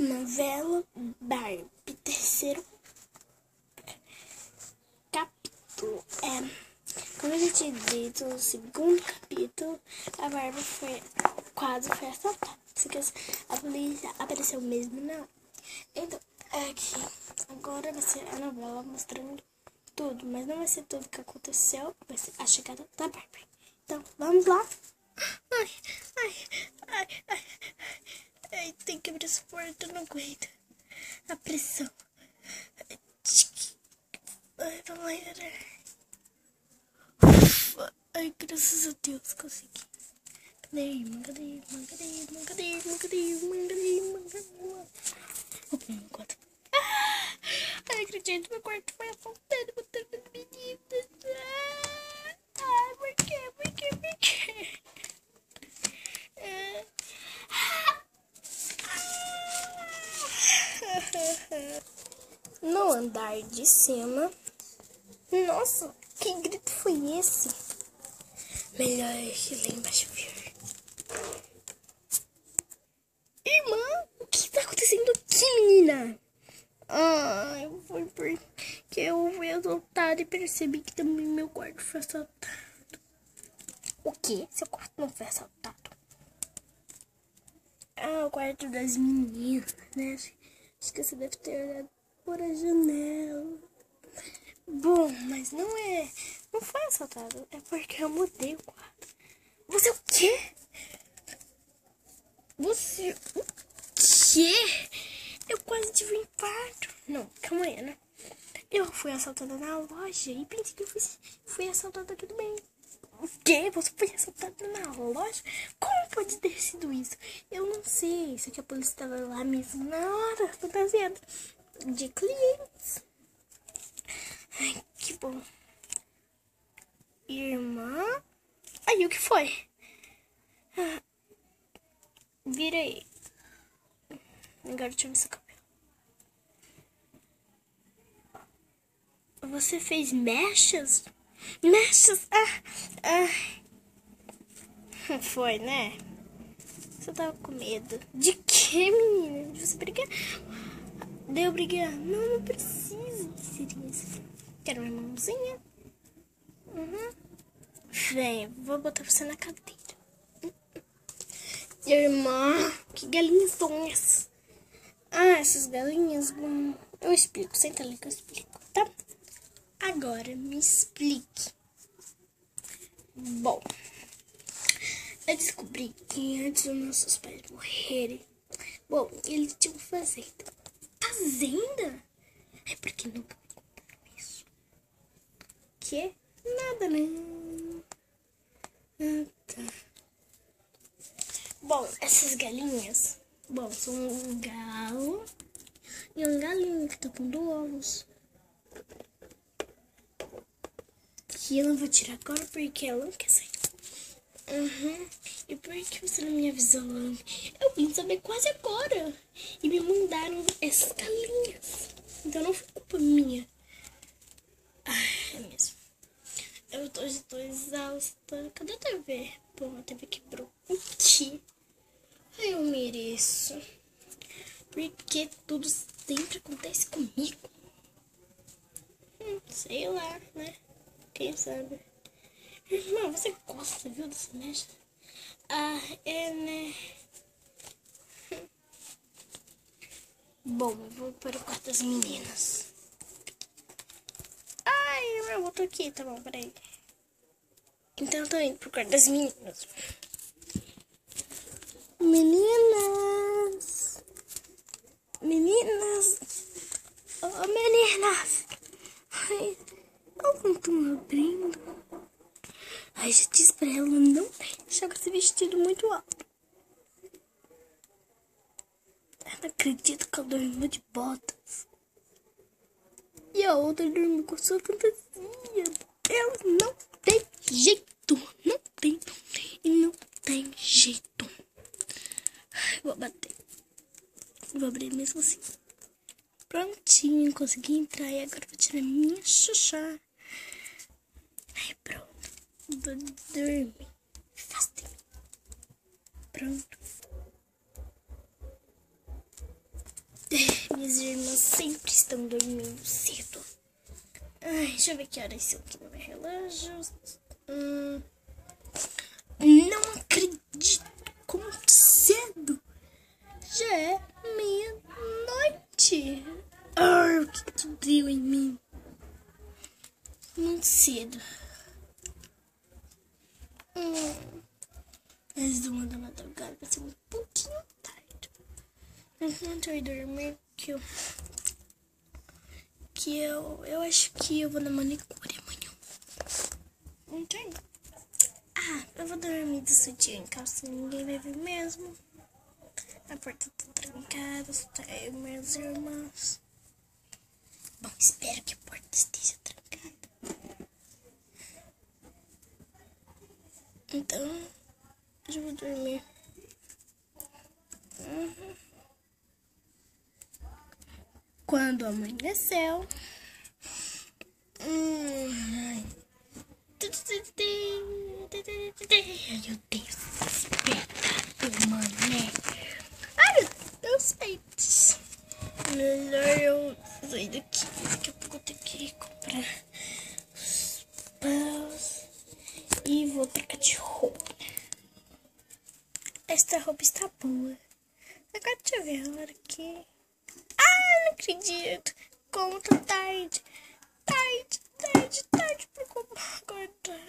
Novela Barbie, terceiro capítulo. Como eu já tinha dito, no segundo capítulo, a Barbie quase foi assaltada. A polícia apareceu mesmo não. Então, aqui, agora vai ser a novela mostrando tudo, mas não vai ser tudo que aconteceu, vai ser a chegada da Barbie. Então, vamos lá. Ai, tem que abrir essa porta, eu não aguento. A pressão. Ai, vamos lá. Ai, graças a Deus, consegui. Cadê a irmã? Ai, acredito, meu quarto foi assaltado, botando as meninas. Ai, por quê? No andar de cima. Nossa, que grito foi esse? Melhor que lá embaixo ver. Irmã, o que tá acontecendo aqui, menina? Foi porque eu fui assaltada e percebi que também meu quarto foi assaltado. O quê? Seu quarto não foi assaltado? O quarto das meninas, né? Acho que você deve ter olhado por a janela. Bom, mas não foi assaltado. É porque eu mudei o quarto. Você o quê? Você o quê? Eu quase tive um infarto. Não, calma aí, né? Eu fui assaltada na loja e pensei que eu fui assaltada aqui também. O quê? Você foi assaltada na loja? Como pode ter sido isso? Eu não sei. Isso aqui a polícia estava lá mesmo na hora, fantasiada de clientes. Ai, que bom. Irmã? Aí, o que foi? Vira aí. Agora deixa eu ver seu cabelo. Você fez mechas? Mechas? Foi, né? Você tava com medo. De que, menina? De você brigar? Deu brigar? Não precisa de isso. Quero uma mãozinha? Vem, vou botar você na cadeira. Irmã, que galinhas são essas? Essas galinhas, eu explico. Senta ali que eu explico, tá? Agora, me explique. Bom, eu descobri que antes dos nossos pais morrerem, eles tinham fazenda. Fazenda? É porque nunca me compromisso. Que? Nada, né? Tá. Bom, essas galinhas, são um galo e um galinho que tá pondo ovos. Que eu não vou tirar agora porque ela não quer sair. E por que você não me avisou antes? Eu vim saber quase agora. E me mandaram essas galinhas. Então não foi culpa minha. É mesmo. Eu tô exausta. Cadê a TV? A TV quebrou. O quê? Eu mereço. Porque tudo sempre acontece comigo. Sei lá, né? Quem sabe? Irmã, você gosta, viu, dessa mecha? Né? Bom, eu vou para o quarto das meninas. Eu boto aqui, tá bom, peraí. Então eu tô indo pro quarto das meninas. Meninas! Oh, meninas! Ai, elas não estão abrindo. Já disse pra ela não deixar com esse vestido muito alto. Eu não acredito que ela dormiu de botas. E a outra dormiu com sua fantasia. Ela não tem jeito. Não tem jeito. Vou bater. Vou abrir mesmo assim. Prontinho, consegui entrar. E agora vou tirar minha xuxa. Pronto. Vou dormir. Afasta. Pronto. Minhas irmãs sempre estão dormindo cedo. Ai, deixa eu ver que horas são aqui no meu relógio. Não acredito como cedo. Já é meia-noite. Ai, o que deu em mim? Muito cedo. Às 1 da madrugada vai ser um pouquinho tarde. Enquanto eu ir dormir, eu acho que eu vou na manicure amanhã. Não tem? Eu vou dormir de sutiã em calça, ninguém vai ver mesmo. A porta tá trancada, só tá eu e minhas irmãs. Bom, espero que a porta esteja trancada. Então, eu vou dormir. Quando amanheceu. Meu Deus, despertado, mané. Ai, meus peitos. Melhor eu sair daqui. Daqui a pouco eu tenho que comprar os pães. E vou trocar de roupa. Esta roupa está boa. Agora deixa eu ver a hora aqui. Não acredito. Como tá tarde. Tarde pra acordar.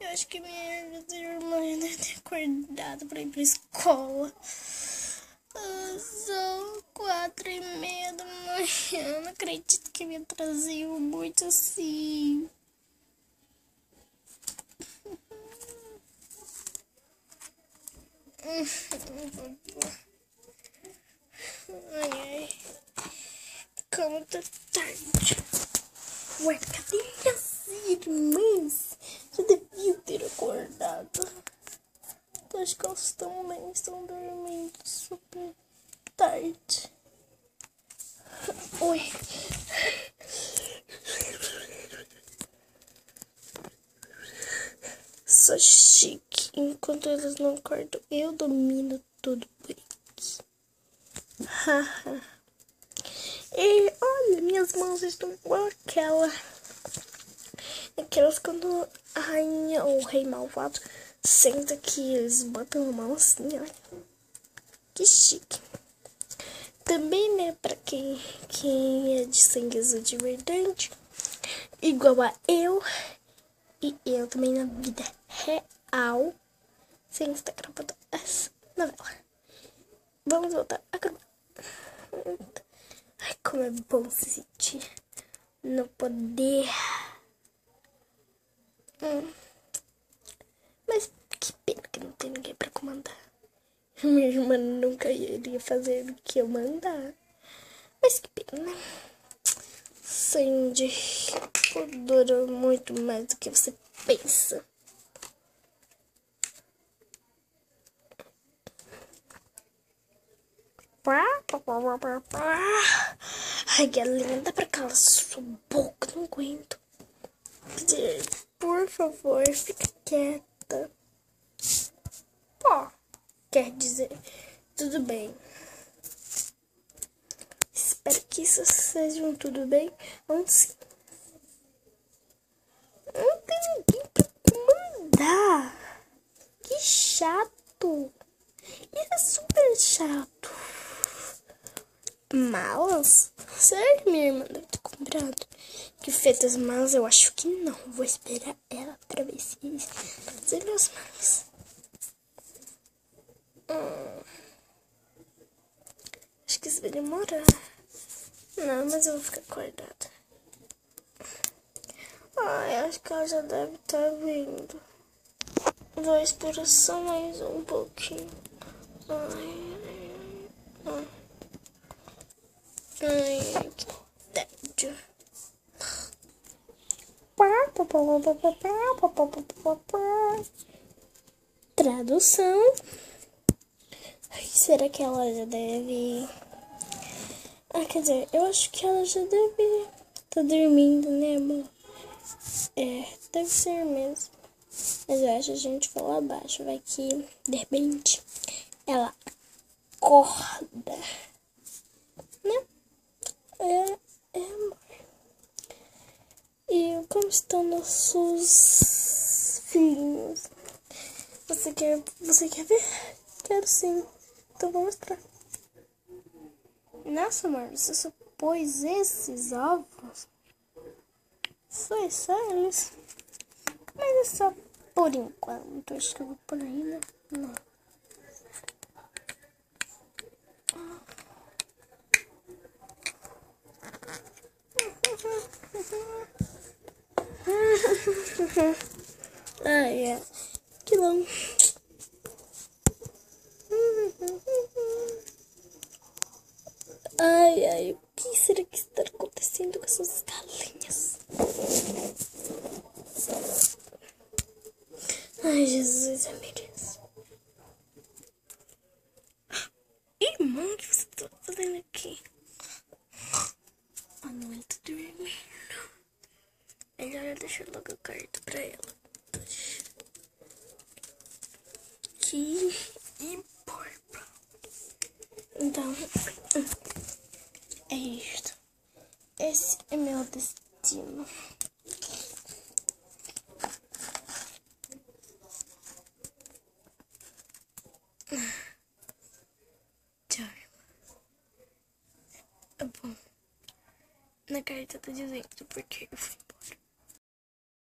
Eu acho que minha irmã deve ter acordado pra ir pra escola. São 4:30 da manhã. Não acredito que me atrasei muito assim. Ai. Como tá tarde. Ué, cadê minhas irmãs? Já devia ter acordado. Acho que elas também estão dormindo super tarde. Oi. Sou chique. Enquanto elas não acordam, eu domino tudo por aqui. E olha, minhas mãos estão igual aquelas quando a rainha ou o rei malvado senta aqui, eles botam a mão assim, olha. Que chique. Também, né, pra quem é de sangue azul de verdade, igual a eu, e eu também na vida real, sem estar gravando essa novela. Vamos voltar a gravar. Ai, como é bom se sentir no poder. Mas que pena que não tem ninguém pra comandar. Minha irmã nunca iria fazer o que eu mandar. Mas que pena, né? Sandy dura muito mais do que você pensa. Ai, galinha, dá pra calar sua boca, não aguento. Por favor, fica quieta. Quer dizer, tudo bem. Espero que isso seja um tudo bem. Vamos sim. Não tem ninguém pra comandar. Que chato. Isso é super chato. Malas? Será que minha irmã deve ter comprado? Que feitas malas? Eu acho que não. Vou esperar ela pra ver se fazer as malas. Acho que isso vai demorar. Não, mas eu vou ficar acordada. Acho que ela já deve estar vindo. Vou esperar só mais um pouquinho. Ai, que tédio. Tradução. Será que ela já deve... quer dizer, eu acho que ela já deve estar dormindo, né, amor? Deve ser mesmo. Mas eu acho que a gente falou abaixo. Vai que, de repente, ela acorda, né? estão nossos filhinhos. Você quer ver? Quero sim. Então vou mostrar. Nossa, amor, você só pôs esses ovos? Foi só eles. Mas é só por enquanto. Acho que eu vou pôr ainda. Não. Ai, é. Que bom. Ai, o que será que está acontecendo com essas galinhas? Ai, Jesus, meu Deus. Irmão, o que você está fazendo aqui? Ah, não, ele tá dormindo. Melhor eu deixar logo a carta pra ela. Que importa. Então, é isto. Esse é meu destino. Tchau. Bom, na carta tá dizendo porque eu fui embora.